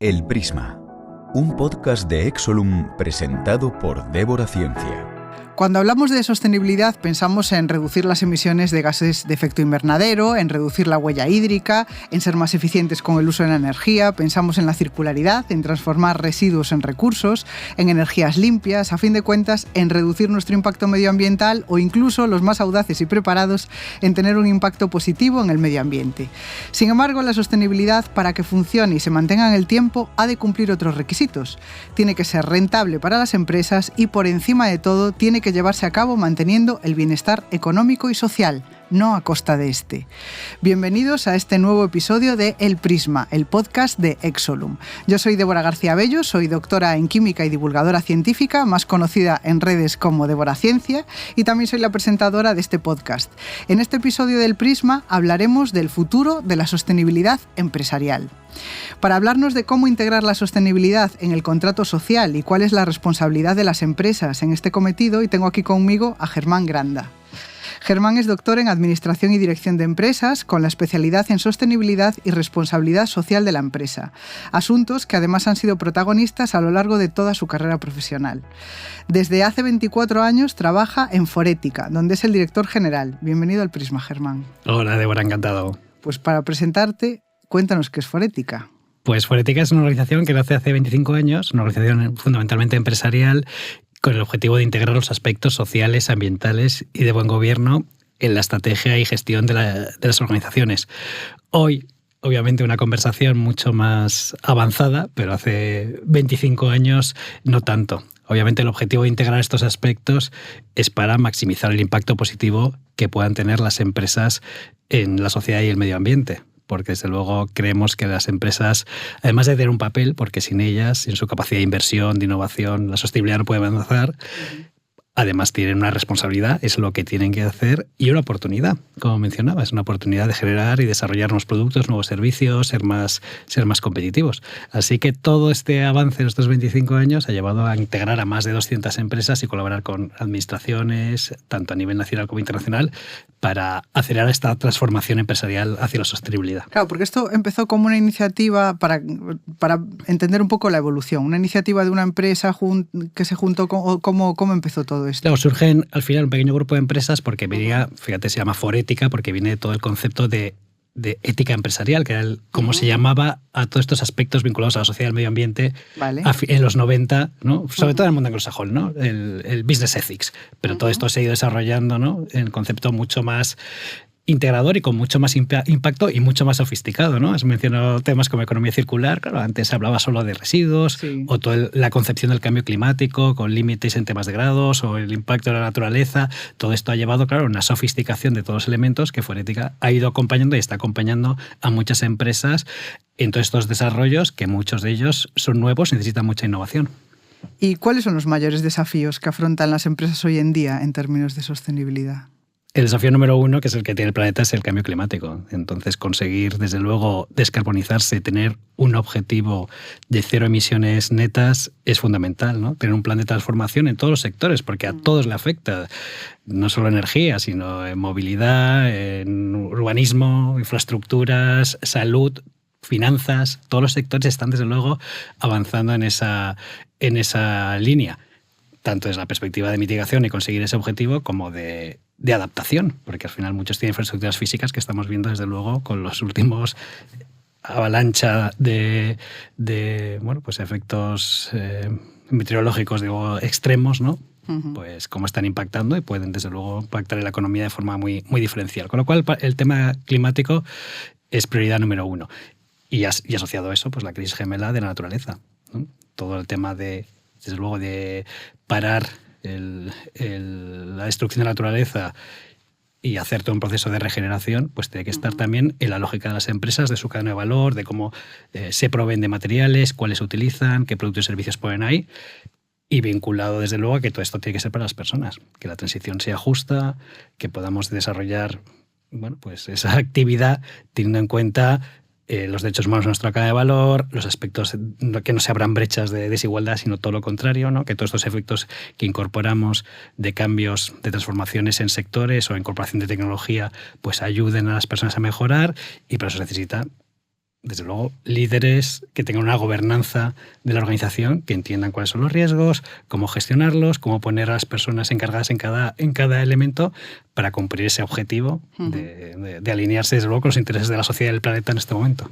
El Prisma, un podcast de Exolum presentado por Débora Ciencia. Cuando hablamos de sostenibilidad pensamos en reducir las emisiones de gases de efecto invernadero, en reducir la huella hídrica, en ser más eficientes con el uso de la energía, pensamos en la circularidad, en transformar residuos en recursos, en energías limpias, a fin de cuentas en reducir nuestro impacto medioambiental o incluso los más audaces y preparados en tener un impacto positivo en el medio ambiente. Sin embargo, la sostenibilidad, para que funcione y se mantenga en el tiempo, ha de cumplir otros requisitos. Tiene que ser rentable para las empresas y, por encima de todo, tiene que llevarse a cabo manteniendo el bienestar económico y social, no a costa de este. Bienvenidos a este nuevo episodio de El Prisma, el podcast de Exolum. Yo soy Débora García Bello, soy doctora en Química y divulgadora científica, más conocida en redes como Débora Ciencia, y también soy la presentadora de este podcast. En este episodio del Prisma hablaremos del futuro de la sostenibilidad empresarial. Para hablarnos de cómo integrar la sostenibilidad en el contrato social y cuál es la responsabilidad de las empresas en este cometido, y tengo aquí conmigo a Germán Granda. Germán es doctor en Administración y Dirección de Empresas, con la especialidad en Sostenibilidad y Responsabilidad Social de la empresa, asuntos que además han sido protagonistas a lo largo de toda su carrera profesional. Desde hace 24 años trabaja en Forética, donde es el director general. Bienvenido al Prisma, Germán. Hola, Débora, encantado. Pues para presentarte, cuéntanos qué es Forética. Pues Forética es una organización que nace hace 25 años, una organización fundamentalmente empresarial, con el objetivo de integrar los aspectos sociales, ambientales y de buen gobierno en la estrategia y gestión de las organizaciones. Hoy, obviamente, una conversación mucho más avanzada, pero hace 25 años no tanto. Obviamente el objetivo de integrar estos aspectos es para maximizar el impacto positivo que puedan tener las empresas en la sociedad y el medio ambiente. Porque desde luego creemos que las empresas, además de tener un papel, porque sin ellas, sin su capacidad de inversión, de innovación, la sostenibilidad no puede avanzar, además tienen una responsabilidad, es lo que tienen que hacer, y una oportunidad, como mencionaba, es una oportunidad de generar y desarrollar nuevos productos, nuevos servicios, ser más competitivos. Así que todo este avance en estos 25 años ha llevado a integrar a más de 200 empresas y colaborar con administraciones, tanto a nivel nacional como internacional, para acelerar esta transformación empresarial hacia la sostenibilidad. Claro, porque esto empezó como una iniciativa para entender un poco la evolución, una iniciativa de una empresa que se juntó. ¿Cómo empezó todo esto? Claro, surgen al final un pequeño grupo de empresas porque venía, fíjate, se llama Forética porque viene todo el concepto de ética empresarial, que era cómo se llamaba a todos estos aspectos vinculados a la sociedad y al medio ambiente. Vale. En los 90, ¿no? Sobre todo en el mundo anglosajón, ¿no? El business ethics. Pero todo esto se ha ido desarrollando, ¿no? En concepto mucho más integrador y con mucho más impacto y mucho más sofisticado, ¿no? Has mencionado temas como economía circular, claro, antes se hablaba solo de residuos, sí, o toda la concepción del cambio climático con límites en temas de grados o el impacto de la naturaleza. Todo esto ha llevado, claro, a una sofisticación de todos los elementos que Forética ha ido acompañando y está acompañando a muchas empresas en todos estos desarrollos, que muchos de ellos son nuevos y necesitan mucha innovación. ¿Y cuáles son los mayores desafíos que afrontan las empresas hoy en día en términos de sostenibilidad? El desafío número uno, que es el que tiene el planeta, es el cambio climático. Entonces, conseguir, desde luego, descarbonizarse, tener un objetivo de cero emisiones netas es fundamental, ¿no? Tener un plan de transformación en todos los sectores, porque a todos le afecta, no solo energía, sino en movilidad, en urbanismo, infraestructuras, salud, finanzas. Todos los sectores están, desde luego, avanzando en esa línea, tanto desde la perspectiva de mitigación y conseguir ese objetivo como de adaptación, porque al final muchos tienen infraestructuras físicas que estamos viendo desde luego con los últimos avalancha de pues efectos meteorológicos extremos, ¿no? Pues cómo están impactando y pueden desde luego impactar en la economía de forma muy, muy diferencial. Con lo cual el tema climático es prioridad número uno. Y asociado a eso, pues la crisis gemela de la naturaleza, ¿no? Todo el tema desde luego de parar la destrucción de la naturaleza y hacer todo un proceso de regeneración, pues tiene que estar también en la lógica de las empresas, de su cadena de valor, de cómo se proveen de materiales, cuáles se utilizan, qué productos y servicios ponen ahí, y vinculado desde luego a que todo esto tiene que ser para las personas, que la transición sea justa, que podamos desarrollar pues esa actividad teniendo en cuenta los derechos humanos en nuestra cadena de valor, los aspectos que no se abran brechas de desigualdad, sino todo lo contrario, ¿no? Que todos estos efectos que incorporamos de cambios, de transformaciones en sectores o incorporación de tecnología, pues ayuden a las personas a mejorar, y para eso se necesita desde luego, líderes que tengan una gobernanza de la organización, que entiendan cuáles son los riesgos, cómo gestionarlos, cómo poner a las personas encargadas en cada elemento para cumplir ese objetivo de alinearse, desde luego, con los intereses de la sociedad y del planeta en este momento.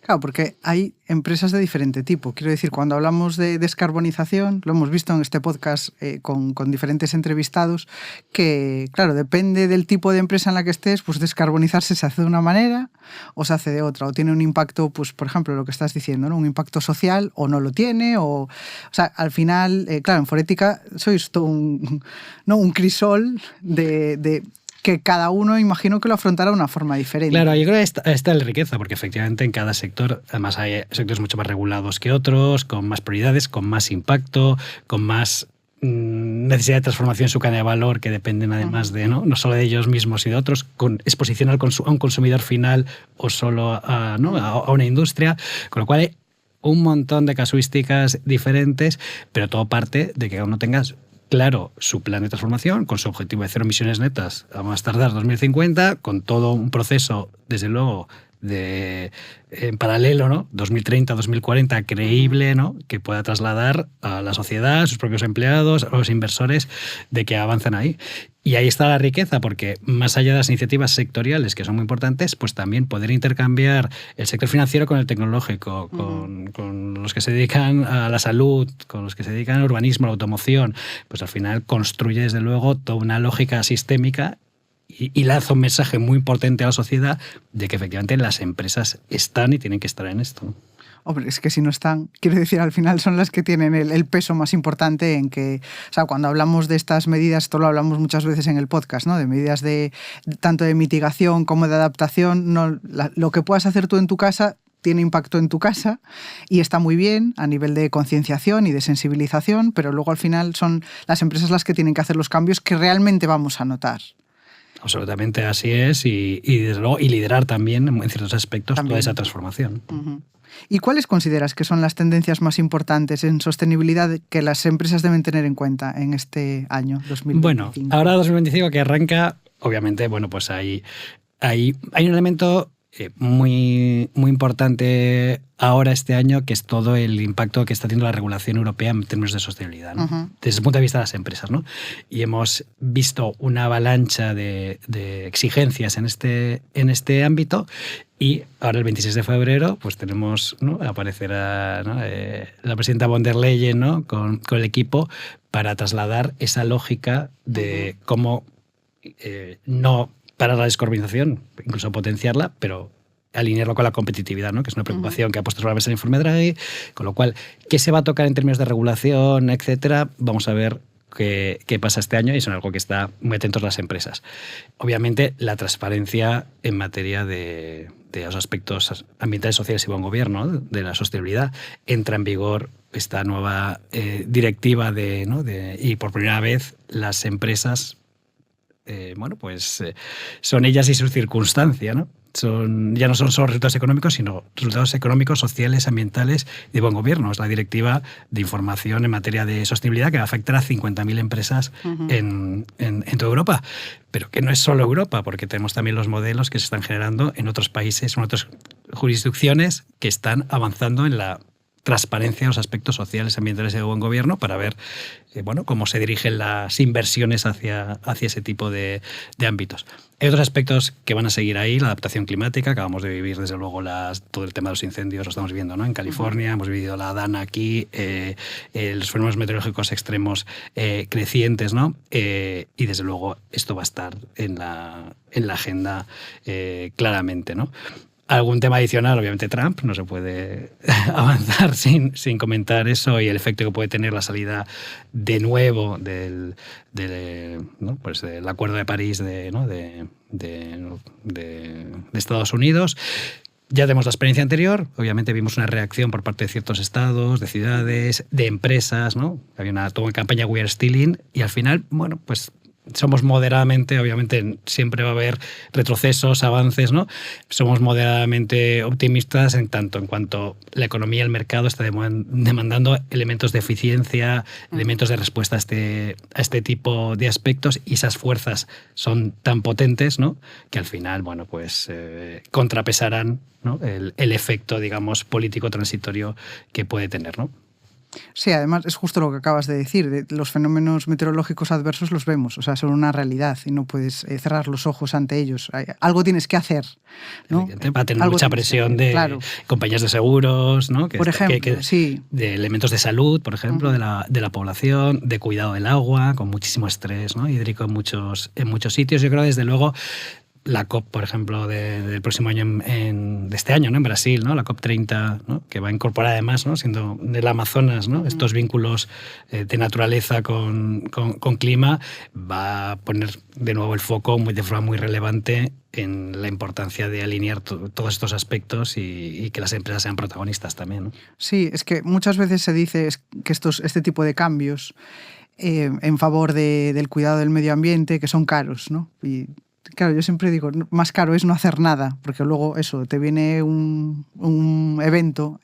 Claro, porque hay empresas de diferente tipo. Quiero decir, cuando hablamos de descarbonización, lo hemos visto en este podcast con diferentes entrevistados, que, claro, depende del tipo de empresa en la que estés, pues descarbonizarse se hace de una manera o se hace de otra. O tiene un impacto, pues por ejemplo, lo que estás diciendo, ¿no? Un impacto social o no lo tiene. O sea, al final, claro, en Forética sois todo un crisol de que cada uno, imagino que lo afrontará de una forma diferente. Claro, yo creo que está la riqueza, porque efectivamente en cada sector, además hay sectores mucho más regulados que otros, con más prioridades, con más impacto, con más necesidad de transformación en su cadena de valor, que dependen además de no solo de ellos mismos y de otros, con exposición a un consumidor final o solo a una industria, con lo cual hay un montón de casuísticas diferentes, pero todo parte de que uno tenga claro su plan de transformación, con su objetivo de 0 emisiones netas a más tardar 2050, con todo un proceso, desde luego, en paralelo, ¿no? 2030, 2040, creíble, ¿no? Que pueda trasladar a la sociedad, a sus propios empleados, a los inversores, de que avancen ahí. Y ahí está la riqueza, porque más allá de las iniciativas sectoriales, que son muy importantes, pues también poder intercambiar el sector financiero con el tecnológico, con los que se dedican a la salud, con los que se dedican al urbanismo, a la automoción, pues al final construye, desde luego, toda una lógica sistémica y lanza un mensaje muy importante a la sociedad de que efectivamente las empresas están y tienen que estar en esto. Hombre, es que si no están, quiero decir, al final son las que tienen el peso más importante en que, o sea, cuando hablamos de estas medidas, esto lo hablamos muchas veces en el podcast, ¿no? De medidas tanto de mitigación como de adaptación, lo que puedas hacer tú en tu casa tiene impacto en tu casa y está muy bien a nivel de concienciación y de sensibilización, pero luego al final son las empresas las que tienen que hacer los cambios que realmente vamos a notar. Absolutamente así es, y desde luego y liderar también en ciertos aspectos toda esa transformación. ¿Y cuáles consideras que son las tendencias más importantes en sostenibilidad que las empresas deben tener en cuenta en este año 2025? Bueno, ahora 2025 que arranca, obviamente, bueno, pues hay un elemento muy, muy importante ahora este año, que es todo el impacto que está teniendo la regulación europea en términos de sostenibilidad, ¿no? Desde el punto de vista de las empresas, ¿no? Y hemos visto una avalancha de exigencias en este ámbito, y ahora el 26 de febrero pues tenemos, ¿no? Aparecerá, ¿no? La presidenta von der Leyen, ¿no? con el equipo para trasladar esa lógica de cómo no parar la descarbonización, incluso potenciarla, pero alinearlo con la competitividad, ¿no? Que es una preocupación que ha puesto sobre la mesa el informe Draghi, con lo cual, ¿qué se va a tocar en términos de regulación, etcétera? Vamos a ver qué pasa este año, y es algo que está muy atentos las empresas. Obviamente, la transparencia en materia de los aspectos ambientales, sociales y buen gobierno, ¿no? De la sostenibilidad. Entra en vigor esta nueva directiva y por primera vez las empresas son ellas y su circunstancia, ¿no? Ya no son solo resultados económicos, sino resultados económicos, sociales, ambientales y de buen gobierno. Es la directiva de información en materia de sostenibilidad que va a afectar a 50.000 empresas en toda Europa. Pero que no es solo Europa, porque tenemos también los modelos que se están generando en otros países, en otras jurisdicciones que están avanzando en la transparencia de los aspectos sociales, ambientales y de buen gobierno, para ver cómo se dirigen las inversiones hacia ese tipo de ámbitos. Hay otros aspectos que van a seguir ahí, la adaptación climática. Acabamos de vivir, desde luego, todo el tema de los incendios, lo estamos viendo, ¿no? En California, hemos vivido la Dana aquí, los fenómenos meteorológicos extremos crecientes, ¿no? Y desde luego esto va a estar en la agenda claramente, ¿no? Algún tema adicional, obviamente Trump, no se puede avanzar sin comentar eso, y el efecto que puede tener la salida de nuevo del Acuerdo de París de Estados Unidos. Ya tenemos la experiencia anterior, obviamente vimos una reacción por parte de ciertos estados, de ciudades, de empresas, ¿no? Había toda una campaña We Are Stealing, y al final, somos moderadamente, obviamente siempre va a haber retrocesos, avances, ¿no? Somos moderadamente optimistas en tanto en cuanto la economía y el mercado está demandando elementos de eficiencia, elementos de respuesta a este tipo de aspectos, y esas fuerzas son tan potentes, ¿no? Que al final, bueno, pues contrapesarán, ¿no? el efecto, digamos, político transitorio que puede tener, ¿no? Sí, además es justo lo que acabas de decir. Los fenómenos meteorológicos adversos los vemos, o sea, son una realidad y no puedes cerrar los ojos ante ellos. Algo tienes que hacer, ¿no? Va a tener mucha presión de compañías de seguros, ¿no? Por ejemplo, sí. De elementos de salud, por ejemplo, de la población, de cuidado del agua, con muchísimo estrés, ¿no? Hídrico en muchos sitios. Yo creo, desde luego, la COP, por ejemplo, del próximo año, de este año, ¿no? En Brasil, ¿no? La COP 30, ¿no? Que va a incorporar además, ¿no? Siendo del Amazonas, ¿no? Estos vínculos de naturaleza con clima, va a poner de nuevo el foco de forma muy relevante en la importancia de alinear todos estos aspectos y que las empresas sean protagonistas también, ¿no? Sí, es que muchas veces se dice que este tipo de cambios en favor del cuidado del medio ambiente, que son caros, ¿no? Y claro, yo siempre digo, más caro es no hacer nada, porque luego eso, te viene un evento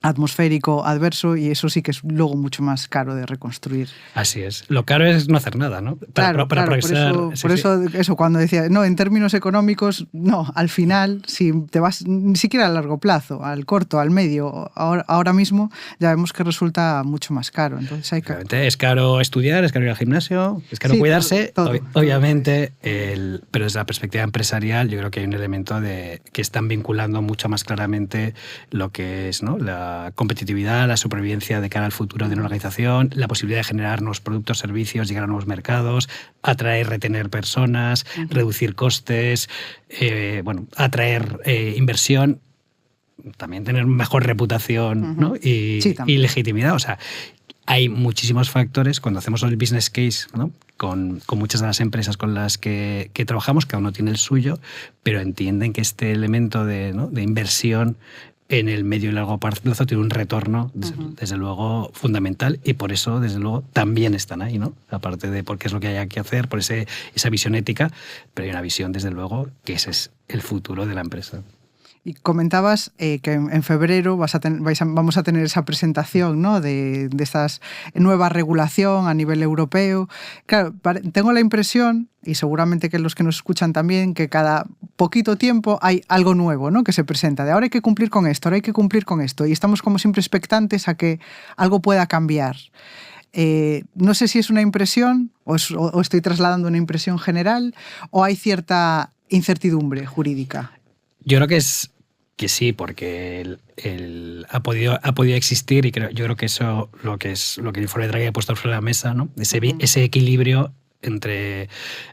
atmosférico adverso y eso sí que es luego mucho más caro de reconstruir. Así es. Lo caro es no hacer nada, ¿no? Para progresar. Por eso cuando decía, no, en términos económicos, no, al final, si te vas ni siquiera a largo plazo, al corto, al medio, ahora mismo ya vemos que resulta mucho más caro. Entonces hay que... Es caro estudiar, es caro ir al gimnasio, es caro cuidarse, todo. Obviamente, pero desde la perspectiva empresarial yo creo que hay un elemento que están vinculando mucho más claramente lo que es, ¿no? La competitividad, la supervivencia de cara al futuro de una organización, la posibilidad de generar nuevos productos, servicios, llegar a nuevos mercados, atraer, retener personas, reducir costes, atraer inversión, también tener mejor reputación, ¿no? y legitimidad. O sea, hay muchísimos factores cuando hacemos el business case, ¿no? Con muchas de las empresas con las que trabajamos, cada uno tiene el suyo, pero entienden que este elemento de inversión en el medio y largo plazo tiene un retorno, desde luego, fundamental, y por eso, desde luego, también están ahí, ¿no? Aparte de porque es lo que hay que hacer, por esa visión ética, pero hay una visión, desde luego, que ese es el futuro de la empresa. Y comentabas que en febrero vamos a tener esa presentación, ¿no? de esta nueva regulación a nivel europeo. Claro, tengo la impresión, y seguramente que los que nos escuchan también, que cada poquito tiempo hay algo nuevo, ¿no? Que se presenta. De ahora hay que cumplir con esto, ahora hay que cumplir con esto. Y estamos como siempre expectantes a que algo pueda cambiar. No sé si es una impresión o estoy trasladando una impresión general o hay cierta incertidumbre jurídica. Yo creo que sí, porque ha podido existir, y yo creo que eso lo que el informe de Draghi ha puesto sobre la mesa, ¿no? Ese equilibrio entre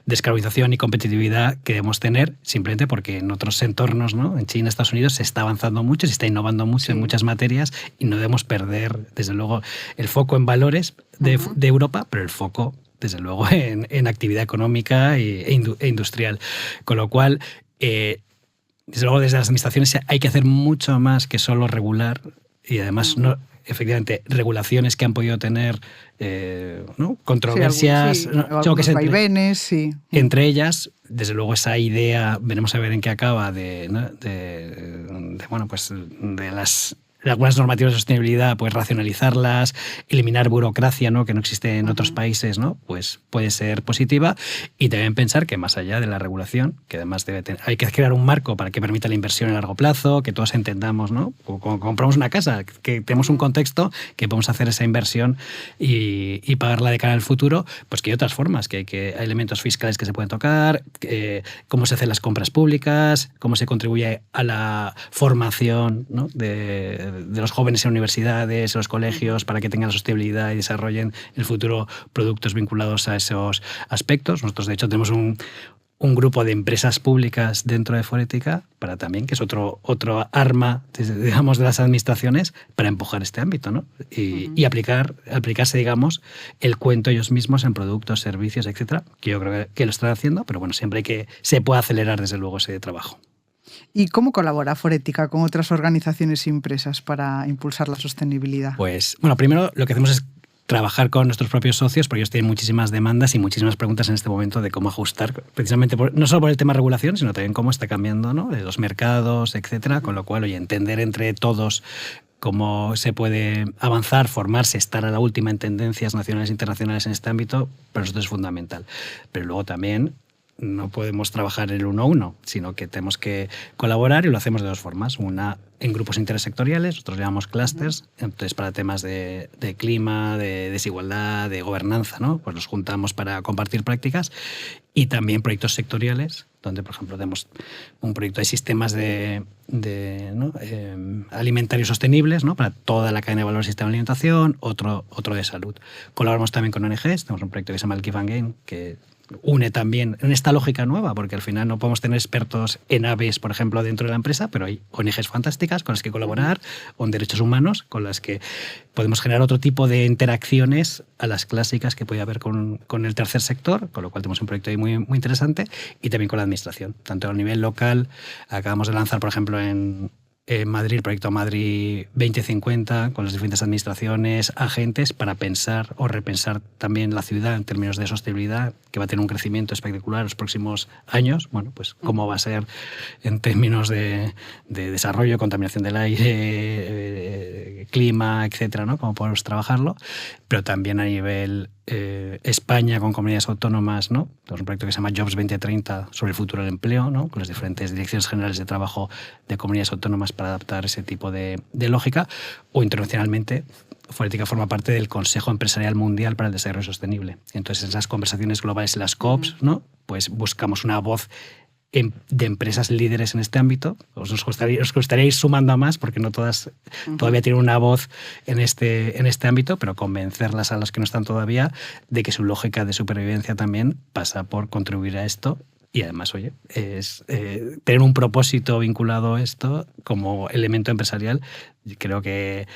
descarbonización y competitividad que debemos tener, simplemente porque en otros entornos, ¿no? En China, Estados Unidos, se está avanzando mucho, se está innovando mucho en muchas materias, y no debemos perder, desde luego, el foco en valores de Europa, pero el foco, desde luego, en actividad económica e industrial. Con lo cual, desde luego, desde las administraciones hay que hacer mucho más que solo regular, y además efectivamente regulaciones que han podido tener ¿no? controversias, vaivenes, sí. Entre ellas, desde luego, esa idea, veremos a ver en qué acaba, de algunas normativas de sostenibilidad, pues racionalizarlas, eliminar burocracia, ¿no? Que no existe en otros países, ¿no? Pues puede ser positiva. Y también pensar que más allá de la regulación, que además hay que crear un marco para que permita la inversión a largo plazo, que todos entendamos, ¿no? Como compramos una casa, que tenemos un contexto que podemos hacer esa inversión y pagarla de cara al futuro, pues que hay otras formas, que hay elementos fiscales que se pueden tocar, cómo se hacen las compras públicas, cómo se contribuye a la formación, ¿no? de los jóvenes en universidades, en los colegios, para que tengan sostenibilidad y desarrollen en el futuro productos vinculados a esos aspectos. Nosotros, de hecho, tenemos un grupo de empresas públicas dentro de Forética, para también, que es otro arma, digamos, de las administraciones para empujar este ámbito, ¿no? Y aplicarse, digamos, el cuento ellos mismos en productos, servicios, etcétera, que yo creo que lo están haciendo, pero bueno, siempre hay que se pueda acelerar, desde luego, ese trabajo. ¿Y cómo colabora Forética con otras organizaciones y empresas para impulsar la sostenibilidad? Pues, bueno, primero lo que hacemos es trabajar con nuestros propios socios, porque ellos tienen muchísimas demandas y muchísimas preguntas en este momento de cómo ajustar, precisamente no solo por el tema de regulación, sino también cómo está cambiando, ¿no?, los mercados, etcétera. Con lo cual, oye, entender entre todos cómo se puede avanzar, formarse, estar a la última en tendencias nacionales e internacionales en este ámbito, para nosotros es fundamental. Pero luego también no podemos trabajar el uno a uno, sino que tenemos que colaborar, y lo hacemos de dos formas. Una, en grupos intersectoriales, nosotros llamamos clusters, entonces para temas de clima, de desigualdad, de gobernanza, ¿no?, pues nos juntamos para compartir prácticas, y también proyectos sectoriales, donde, por ejemplo, tenemos un proyecto de sistemas alimentarios sostenibles, ¿no?, para toda la cadena de valor del sistema de alimentación, otro de salud. Colaboramos también con ONGs, tenemos un proyecto que se llama el Give and Gain, que une también en esta lógica nueva, porque al final no podemos tener expertos en aves, por ejemplo, dentro de la empresa, pero hay ONGs fantásticas con las que colaborar, o en derechos humanos, con las que podemos generar otro tipo de interacciones a las clásicas que puede haber con el tercer sector, con lo cual tenemos un proyecto ahí muy, muy interesante, y también con la administración, tanto a nivel local. Acabamos de lanzar, por ejemplo, en Madrid, el proyecto Madrid 2050, con las diferentes administraciones, agentes, para pensar o repensar también la ciudad en términos de sostenibilidad, que va a tener un crecimiento espectacular en los próximos años. Bueno, pues cómo va a ser en términos de desarrollo, contaminación del aire, clima, etcétera, ¿no?, cómo podemos trabajarlo, pero también a nivel España, con comunidades autónomas, ¿no? Tenemos un proyecto que se llama Jobs 2030 sobre el futuro del empleo, ¿no?, con las diferentes direcciones generales de trabajo de comunidades autónomas para adaptar ese tipo de lógica. O internacionalmente, Forética forma parte del Consejo Empresarial Mundial para el Desarrollo Sostenible. Entonces, en esas conversaciones globales, en las COPs, ¿no?, pues buscamos una voz de empresas líderes en este ámbito. Os gustaría ir sumando a más, porque no todas todavía tienen una voz en este ámbito, pero convencerlas a las que no están todavía de que su lógica de supervivencia también pasa por contribuir a esto. Y además, oye, es tener un propósito vinculado a esto como elemento empresarial. Creo que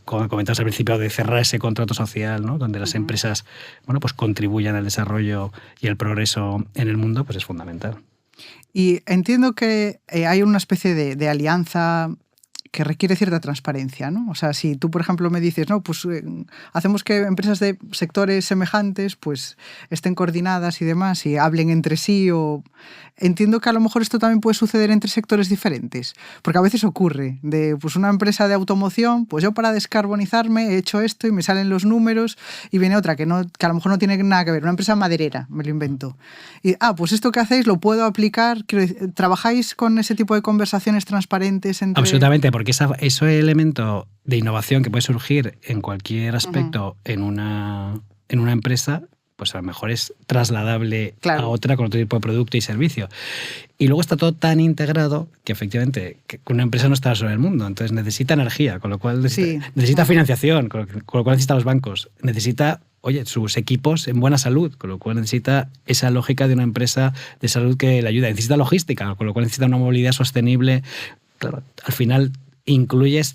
como comentabas al principio, de cerrar ese contrato social, ¿no?, donde las empresas, bueno, pues contribuyan al desarrollo y al progreso en el mundo, pues es fundamental. Y entiendo que hay una especie de alianza que requiere cierta transparencia, ¿no? O sea, si tú, por ejemplo, me dices, no, pues hacemos que empresas de sectores semejantes pues estén coordinadas y demás y hablen entre sí, o entiendo que a lo mejor esto también puede suceder entre sectores diferentes, porque a veces ocurre de, pues, una empresa de automoción, pues yo para descarbonizarme he hecho esto y me salen los números, y viene otra que a lo mejor no tiene nada que ver, una empresa maderera, me lo invento, y pues esto que hacéis lo puedo aplicar. ¿Trabajáis con ese tipo de conversaciones transparentes entre...? Absolutamente, porque ese elemento de innovación que puede surgir en cualquier aspecto en una empresa, pues a lo mejor es trasladable a otra con otro tipo de producto y servicio. Y luego está todo tan integrado que efectivamente que una empresa no está sola en el mundo, entonces necesita energía, con lo cual necesita financiación, con lo cual necesita los bancos, necesita, oye, sus equipos en buena salud, con lo cual necesita esa lógica de una empresa de salud que le ayuda, necesita logística, con lo cual necesita una movilidad sostenible. Claro, al final incluyes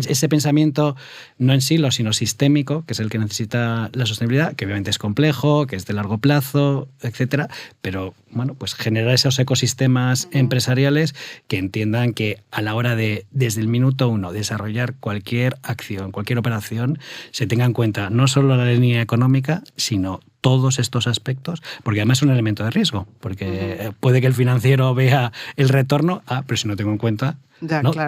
ese pensamiento no en silo, sino sistémico, que es el que necesita la sostenibilidad, que obviamente es complejo, que es de largo plazo, etcétera, pero bueno, pues generar esos ecosistemas empresariales que entiendan que a la hora de, desde el minuto uno, desarrollar cualquier acción, cualquier operación, se tenga en cuenta no solo la línea económica, sino todos estos aspectos, porque además es un elemento de riesgo, porque puede que el financiero vea el retorno, pero si no tengo en cuenta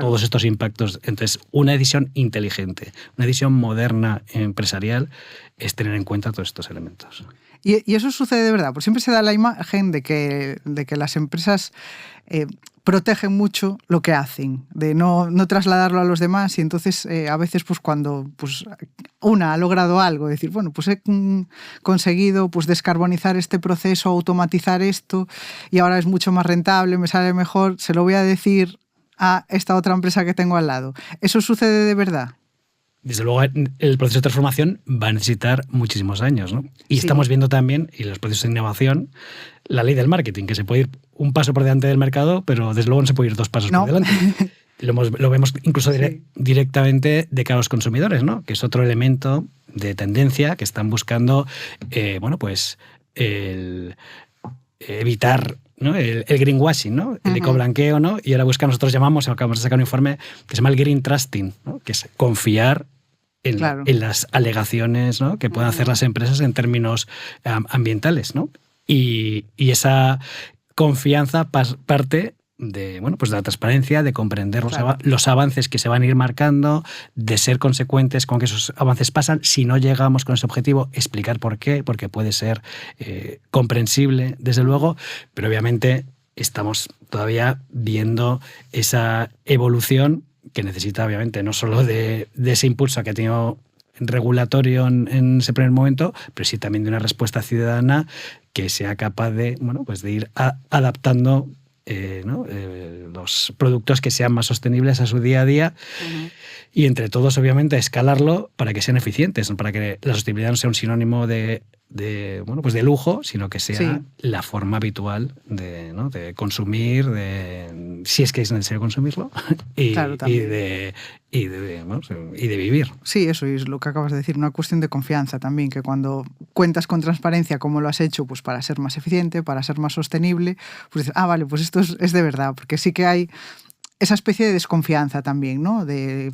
todos estos impactos. Entonces, una decisión inteligente, una decisión moderna empresarial es tener en cuenta todos estos elementos. Y eso sucede de verdad, porque siempre se da la imagen de que las empresas protegen mucho lo que hacen, de no trasladarlo a los demás, y entonces a veces pues cuando pues una ha logrado algo, decir, bueno, pues he conseguido pues descarbonizar este proceso, automatizar esto, y ahora es mucho más rentable, me sale mejor, se lo voy a decir a esta otra empresa que tengo al lado. ¿Eso sucede de verdad? Desde luego, el proceso de transformación va a necesitar muchísimos años, ¿no? Y estamos viendo también, y los procesos de innovación, la ley del marketing, que se puede ir un paso por delante del mercado, pero desde luego no se puede ir dos pasos por delante. Lo vemos incluso directamente de cara a los consumidores, ¿no? Que es otro elemento de tendencia que están buscando, pues evitar, ¿no? el greenwashing, ¿no? El ecoblanqueo, ¿no? Y ahora nosotros acabamos de sacar un informe que se llama el green trusting, ¿no? Que es confiar Claro. en las alegaciones, ¿no?, que puedan hacer las empresas en términos ambientales, ¿no? Y esa confianza parte de, bueno, pues de la transparencia, de comprender los avances que se van a ir marcando, de ser consecuentes con que esos avances pasan. Si no llegamos con ese objetivo, explicar por qué, porque puede ser comprensible, desde luego, pero obviamente estamos todavía viendo esa evolución que necesita, obviamente, no solo de ese impulso que ha tenido regulatorio en ese primer momento, pero sí también de una respuesta ciudadana que sea capaz de, bueno, pues de ir adaptando los productos que sean más sostenibles a su día a día. Y entre todos, obviamente, escalarlo para que sean eficientes, para que la sostenibilidad no sea un sinónimo de lujo, sino que sea la forma habitual de consumir, si es que es necesario consumirlo, y de vivir. Sí, eso es lo que acabas de decir, una cuestión de confianza también, que cuando cuentas con transparencia como lo has hecho, pues para ser más eficiente, para ser más sostenible, pues dices, vale, pues esto es de verdad, porque sí que hay esa especie de desconfianza también, ¿no?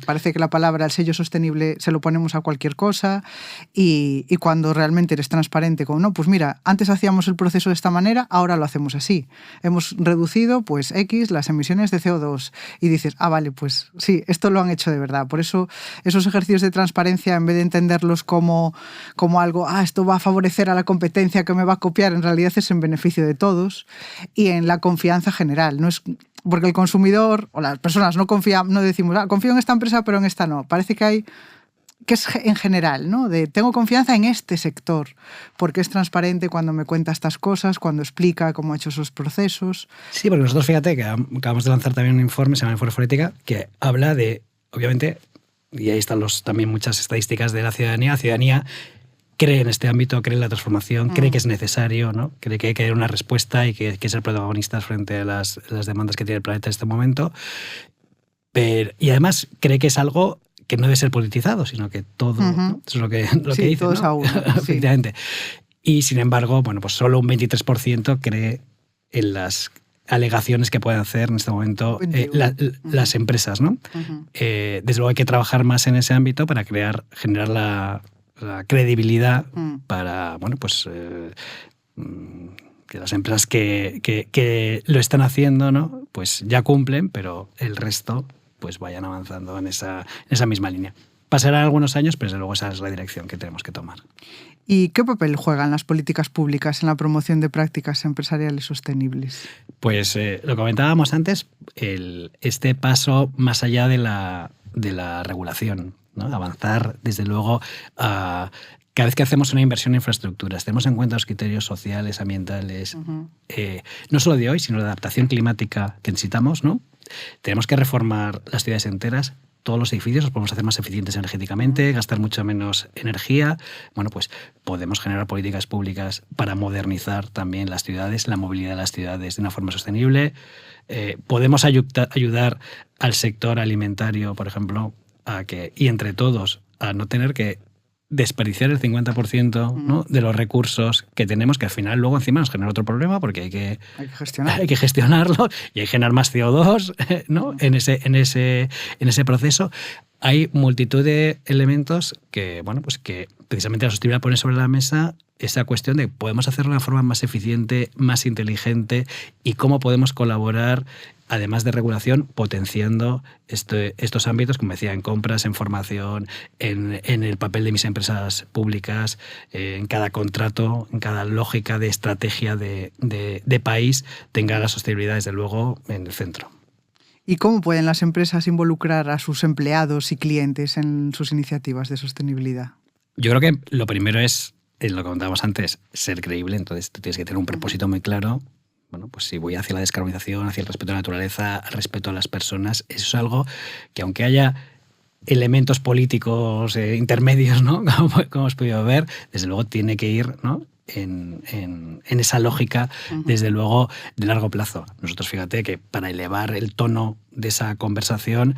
Parece que la palabra, el sello sostenible, se lo ponemos a cualquier cosa y cuando realmente eres transparente con, no, pues mira, antes hacíamos el proceso de esta manera, ahora lo hacemos así. Hemos reducido, pues, X las emisiones de CO2 y dices, vale, pues sí, esto lo han hecho de verdad. Por eso esos ejercicios de transparencia, en vez de entenderlos como algo, esto va a favorecer a la competencia que me va a copiar, en realidad es en beneficio de todos y en la confianza general. No es porque el consumidor o las personas no decimos, confío en esta empresa pero en esta no. Parece que es en general, ¿no? Tengo confianza en este sector porque es transparente cuando me cuenta estas cosas, cuando explica cómo ha hecho esos procesos. Sí, porque nosotros, fíjate, que acabamos de lanzar también un informe, se llama Informe Forética, que habla de, obviamente, y ahí están también muchas estadísticas de la ciudadanía. La ciudadanía cree en este ámbito, cree en la transformación, cree que es necesario, ¿no? Cree que hay que dar una respuesta y que hay que ser protagonistas frente a las demandas que tiene el planeta en este momento. Y además cree que es algo que no debe ser politizado, sino que todo, ¿no? Eso es lo que dice, todo ¿no? es a uno, Efectivamente. Y sin embargo, bueno, pues solo un 23% cree en las alegaciones que pueden hacer en este momento las empresas, ¿no? Desde luego hay que trabajar más en ese ámbito para generar la credibilidad para, bueno, pues que las empresas que lo están haciendo, ¿no?, pues ya cumplen, pero el resto pues vayan avanzando en esa misma línea. Pasarán algunos años, pero desde luego esa es la dirección que tenemos que tomar. ¿Y qué papel juegan las políticas públicas en la promoción de prácticas empresariales sostenibles? Pues lo comentábamos antes, este paso más allá de la regulación, ¿no? Avanzar, desde luego, cada vez que hacemos una inversión en infraestructuras, tenemos en cuenta los criterios sociales, ambientales, no solo de hoy, sino de adaptación climática que necesitamos, ¿no? Tenemos que reformar las ciudades enteras. Todos los edificios los podemos hacer más eficientes energéticamente, gastar mucho menos energía. Bueno, pues podemos generar políticas públicas para modernizar también las ciudades, la movilidad de las ciudades de una forma sostenible. Podemos ayudar al sector alimentario, por ejemplo, y entre todos, a no tener que desperdiciar el 50%, ¿no?, de los recursos que tenemos, que al final luego encima nos genera otro problema porque hay que gestionarlo y hay que generar más CO2, ¿no?, en ese proceso. Hay multitud de elementos que, bueno, pues que precisamente la sostenibilidad pone sobre la mesa esa cuestión de podemos hacerlo de una forma más eficiente, más inteligente, y cómo podemos colaborar, además de regulación, potenciando estos ámbitos, como decía, en compras, en formación, en el papel de mis empresas públicas, en cada contrato, en cada lógica de estrategia de país, tenga la sostenibilidad, desde luego, en el centro. ¿Y cómo pueden las empresas involucrar a sus empleados y clientes en sus iniciativas de sostenibilidad? Yo creo que lo primero es lo que contábamos antes, ser creíble. Entonces tú tienes que tener un propósito muy claro. Bueno, pues si voy hacia la descarbonización, hacia el respeto a la naturaleza, respeto a las personas, eso es algo que, aunque haya elementos políticos intermedios, ¿no?, como hemos podido ver, desde luego tiene que ir, ¿no?, en esa lógica, desde luego, de largo plazo. Nosotros, fíjate que para elevar el tono de esa conversación,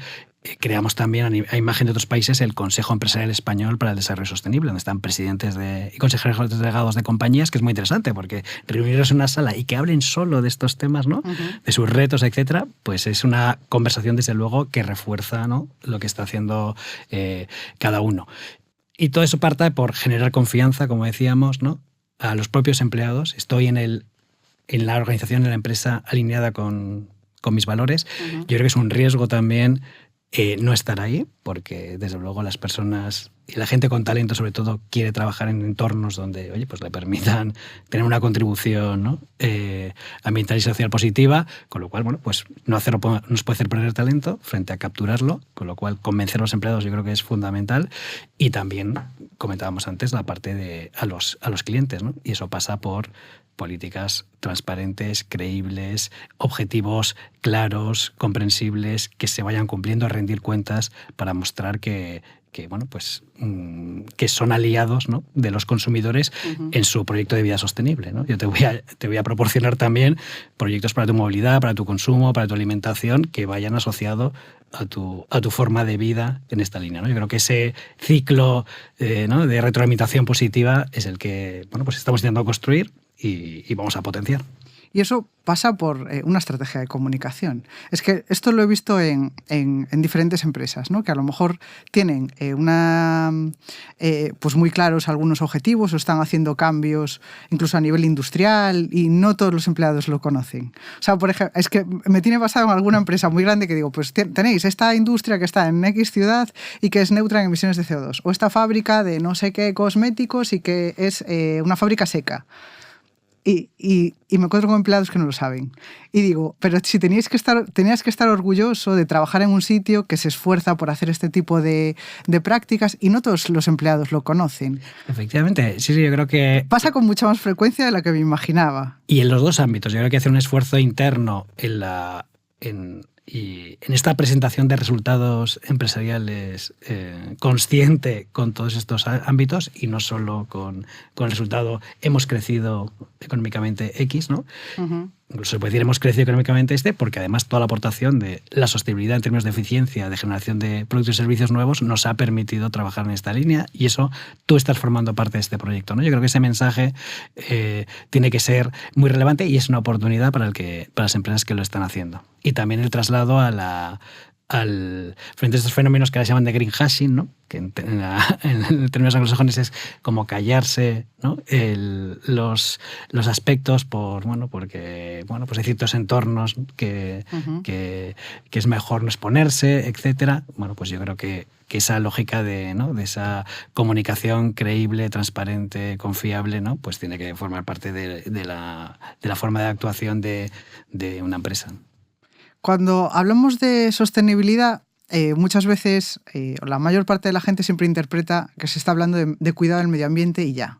creamos también, a imagen de otros países, el Consejo Empresarial Español para el Desarrollo Sostenible, donde están presidentes y consejeros delegados de compañías, que es muy interesante, porque reunirlos en una sala y que hablen solo de estos temas, ¿no? De sus retos, etcétera, pues es una conversación, desde luego, que refuerza, ¿no?, lo que está haciendo cada uno. Y todo eso parte por generar confianza, como decíamos, ¿no?, a los propios empleados. Estoy en la organización, en la empresa, alineada con mis valores. Yo creo que es un riesgo también no estar ahí, porque desde luego las personas y la gente con talento, sobre todo, quiere trabajar en entornos donde, oye, pues le permitan tener una contribución, ¿no?, ambiental y social positiva, con lo cual, bueno, pues no nos puede hacer perder talento frente a capturarlo, con lo cual convencer a los empleados yo creo que es fundamental. Y también comentábamos antes la parte de a los clientes, ¿no? Y eso pasa por políticas transparentes, creíbles, objetivos claros, comprensibles, que se vayan cumpliendo, a rendir cuentas para mostrar que bueno, pues que son aliados, ¿no?, de los consumidores en su proyecto de vida sostenible, ¿no? Yo te voy a proporcionar también proyectos para tu movilidad, para tu consumo, para tu alimentación, que vayan asociados a tu forma de vida en esta línea, ¿no? Yo creo que ese ciclo ¿no?, de retroalimentación positiva es el que, bueno, pues estamos intentando construir y vamos a potenciar. Y eso pasa por una estrategia de comunicación. Es que esto lo he visto en diferentes empresas, ¿no?, que a lo mejor tienen pues muy claros algunos objetivos o están haciendo cambios incluso a nivel industrial y no todos los empleados lo conocen. O sea, por ejemplo, es que me tiene pasado en alguna empresa muy grande que digo, pues tenéis esta industria que está en X ciudad y que es neutra en emisiones de CO2, o esta fábrica de no sé qué cosméticos y que es una fábrica seca. Y me encuentro con empleados que no lo saben. Y digo, pero si tenías que estar orgulloso de trabajar en un sitio que se esfuerza por hacer este tipo de prácticas, y no todos los empleados lo conocen. Efectivamente, sí, yo creo que... Pasa con mucha más frecuencia de la que me imaginaba. Y en los dos ámbitos. Yo creo que hacer un esfuerzo interno y en esta presentación de resultados empresariales consciente con todos estos ámbitos, y no solo con el resultado hemos crecido económicamente X, ¿no? Incluso se puede decir hemos crecido económicamente porque además toda la aportación de la sostenibilidad en términos de eficiencia, de generación de productos y servicios nuevos, nos ha permitido trabajar en esta línea, y eso tú estás formando parte de este proyecto, ¿no? Yo creo que ese mensaje tiene que ser muy relevante y es una oportunidad para las empresas que lo están haciendo. Y también el traslado frente a estos fenómenos que ahora se llaman de greenwashing, ¿no?, que en términos anglosajones es como callarse, ¿no?, los aspectos porque pues hay ciertos entornos que es mejor no exponerse, etcétera. Bueno, pues yo creo que esa lógica de esa comunicación creíble, transparente, confiable, ¿no?, pues tiene que formar parte de la forma de actuación de una empresa. Cuando hablamos de sostenibilidad, muchas veces, la mayor parte de la gente siempre interpreta que se está hablando de cuidado del medio ambiente y ya.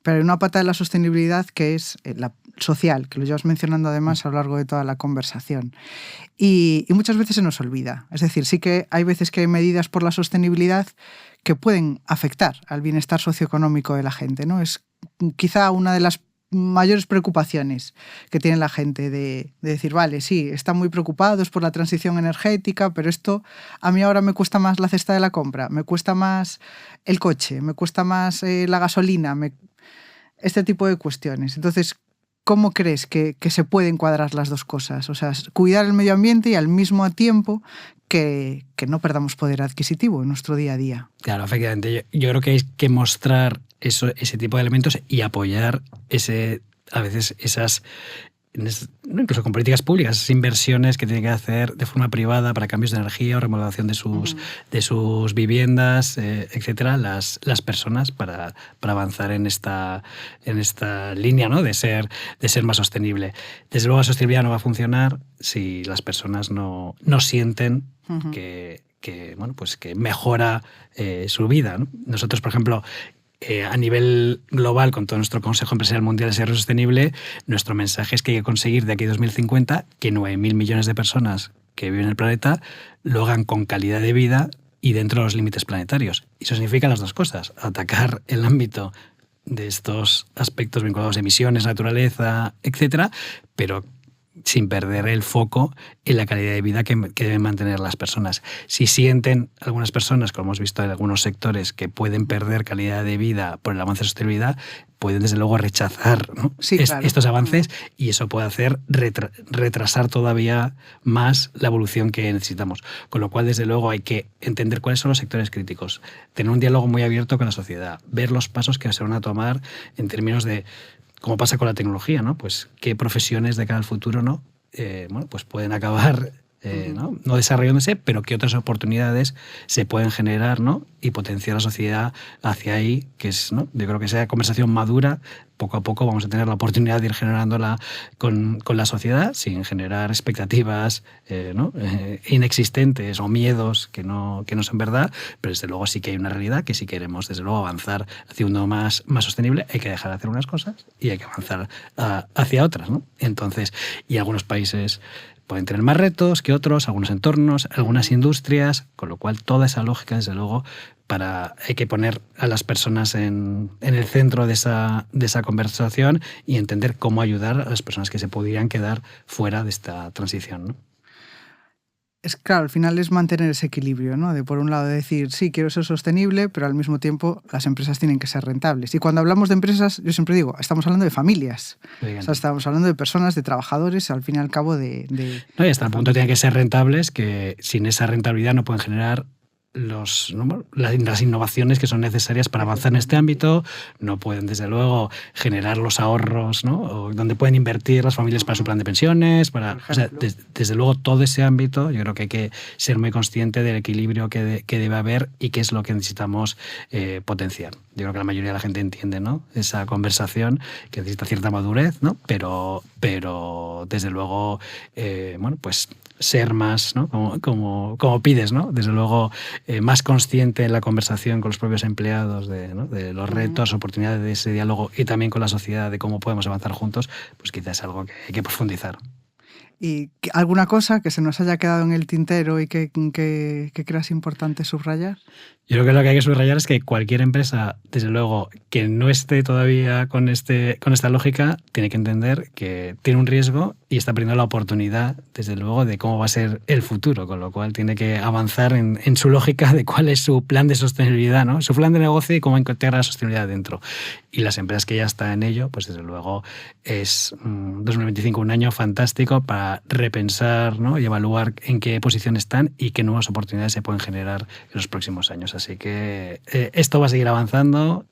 Pero hay una pata de la sostenibilidad que es la social, que lo llevas mencionando además a lo largo de toda la conversación. Y muchas veces se nos olvida. Es decir, sí que hay veces que hay medidas por la sostenibilidad que pueden afectar al bienestar socioeconómico de la gente, ¿no? Es quizá una de las mayores preocupaciones que tiene la gente de decir, vale, sí, están muy preocupados por la transición energética, pero esto a mí ahora me cuesta más la cesta de la compra, me cuesta más el coche, me cuesta más la gasolina, este tipo de cuestiones. Entonces, ¿cómo crees que se pueden cuadrar las dos cosas? O sea, cuidar el medio ambiente y al mismo tiempo que no perdamos poder adquisitivo en nuestro día a día. Claro, efectivamente. Yo creo que hay que mostrar ese tipo de elementos y apoyar a veces esas, incluso con políticas públicas, esas inversiones que tienen que hacer de forma privada para cambios de energía o remodelación de sus viviendas, etcétera, las personas para avanzar en esta línea, ¿no?, de ser más sostenible. Desde luego la sostenibilidad no va a funcionar si las personas no sienten que mejora su vida, ¿no? Nosotros, por ejemplo, a nivel global, con todo nuestro Consejo Empresarial Mundial de Desarrollo Sostenible, nuestro mensaje es que hay que conseguir de aquí a 2050 que 9.000 millones de personas que viven en el planeta lo hagan con calidad de vida y dentro de los límites planetarios. Y eso significa las dos cosas: atacar el ámbito de estos aspectos vinculados a emisiones, naturaleza, etcétera, pero sin perder el foco en la calidad de vida que deben mantener las personas. Si sienten algunas personas, como hemos visto en algunos sectores, que pueden perder calidad de vida por el avance de sostenibilidad, pueden desde luego rechazar, ¿no? Sí, claro. Estos avances, y eso puede hacer retrasar todavía más la evolución que necesitamos. Con lo cual, desde luego, hay que entender cuáles son los sectores críticos, tener un diálogo muy abierto con la sociedad, ver los pasos que se van a tomar en términos de, como pasa con la tecnología, ¿no? Pues qué profesiones de cara al futuro, ¿no? Pues pueden acabar no desarrollándose, pero qué otras oportunidades se pueden generar, ¿no? Y potenciar la sociedad hacia ahí, que es, ¿no? Yo creo que sea conversación madura. Poco a poco vamos a tener la oportunidad de ir generándola con la sociedad, sin generar expectativas inexistentes o miedos que no son verdad, pero desde luego sí que hay una realidad que si queremos desde luego avanzar hacia un mundo más sostenible, hay que dejar de hacer unas cosas y hay que avanzar hacia otras, ¿no? Entonces, y algunos países pueden tener más retos que otros, algunos entornos, algunas industrias, con lo cual toda esa lógica, desde luego, hay que poner a las personas en el centro de esa conversación y entender cómo ayudar a las personas que se podrían quedar fuera de esta transición, ¿no? Es claro, al final es mantener ese equilibrio, ¿no? De por un lado decir, sí, quiero ser sostenible, pero al mismo tiempo las empresas tienen que ser rentables. Y cuando hablamos de empresas, yo siempre digo, estamos hablando de familias. O sea, estamos hablando de personas, de trabajadores, al fin y al cabo de no, y hasta el punto tienen que ser rentables, que sin esa rentabilidad no pueden generar las innovaciones que son necesarias para avanzar en este ámbito, no pueden desde luego generar los ahorros, ¿no? O donde pueden invertir las familias para su plan de pensiones, o sea, desde luego todo ese ámbito yo creo que hay que ser muy consciente del equilibrio que debe haber y qué es lo que necesitamos potenciar. Yo creo que la mayoría de la gente entiende, ¿no? Esa conversación que necesita cierta madurez, ¿no? Pero desde luego pues ser más, ¿no? Como pides, ¿no? Desde luego más consciente en la conversación con los propios empleados de los retos, oportunidades de ese diálogo y también con la sociedad de cómo podemos avanzar juntos, pues quizás es algo que hay que profundizar. ¿Y alguna cosa que se nos haya quedado en el tintero y que creas importante subrayar? Yo creo que lo que hay que subrayar es que cualquier empresa, desde luego, que no esté todavía con esta lógica, tiene que entender que tiene un riesgo y está perdiendo la oportunidad, desde luego, de cómo va a ser el futuro, con lo cual tiene que avanzar en su lógica de cuál es su plan de sostenibilidad, ¿no? Su plan de negocio y cómo integrar la sostenibilidad dentro. Y las empresas que ya están en ello, pues desde luego es 2025 un año fantástico para repensar, ¿no? Y evaluar en qué posición están y qué nuevas oportunidades se pueden generar en los próximos años. Así que esto va a seguir avanzando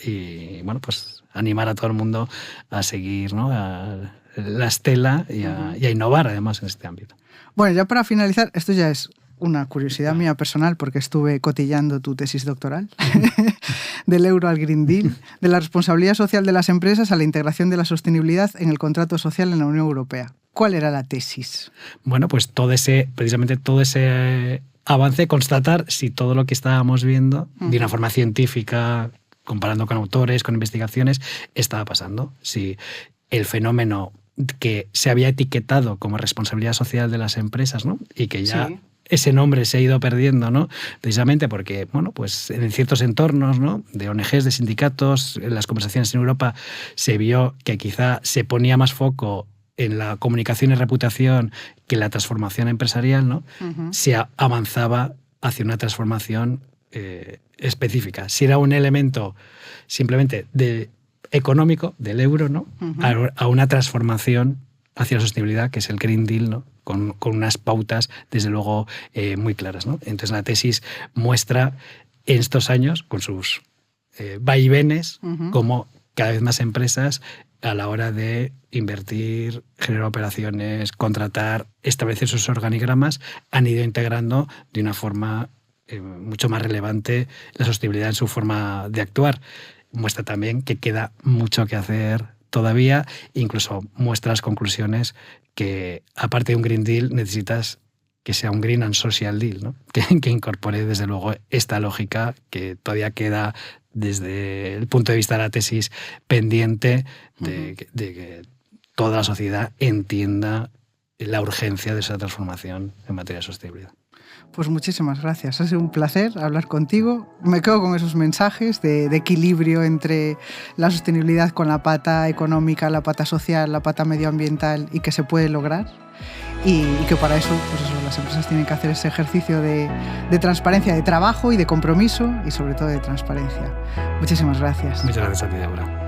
y bueno, pues animar a todo el mundo a seguir, ¿no? A la estela y a innovar además en este ámbito. Bueno, ya para finalizar, esto ya es una curiosidad mía personal porque estuve cotillando tu tesis doctoral del euro al Green Deal, de la responsabilidad social de las empresas a la integración de la sostenibilidad en el contrato social en la Unión Europea. ¿Cuál era la tesis? Bueno, pues precisamente todo ese avance, constatar si todo lo que estábamos viendo de una forma científica, comparando con autores, con investigaciones, estaba pasando. Si el fenómeno que se había etiquetado como responsabilidad social de las empresas, ¿no? Y que ya ese nombre se ha ido perdiendo, ¿no? Precisamente porque, bueno, pues en ciertos entornos, ¿no? De ONGs, de sindicatos, en las conversaciones en Europa se vio que quizá se ponía más foco en la comunicación y reputación que en la transformación empresarial, ¿no? Se avanzaba hacia una transformación específica. Si era un elemento simplemente económico del euro, ¿no? A una transformación hacia la sostenibilidad, que es el Green Deal, ¿no? Con unas pautas, desde luego, muy claras, ¿no? Entonces la tesis muestra en estos años, con sus vaivenes, cómo cada vez más empresas, a la hora de invertir, generar operaciones, contratar, establecer sus organigramas, han ido integrando de una forma mucho más relevante la sostenibilidad en su forma de actuar. Muestra también que queda mucho que hacer todavía, incluso muestra las conclusiones que, aparte de un Green Deal, necesitas que sea un Green and Social Deal, ¿no? Que incorpore, desde luego, esta lógica que todavía queda, desde el punto de vista de la tesis, pendiente de que toda la sociedad entienda la urgencia de esa transformación en materia de sostenibilidad. Pues muchísimas gracias. Ha sido un placer hablar contigo. Me quedo con esos mensajes de equilibrio entre la sostenibilidad con la pata económica, la pata social, la pata medioambiental y que se puede lograr. Y que para eso, pues eso, las empresas tienen que hacer ese ejercicio de transparencia, de trabajo y de compromiso y sobre todo de transparencia. Muchísimas gracias. Muchas gracias a ti, Débora.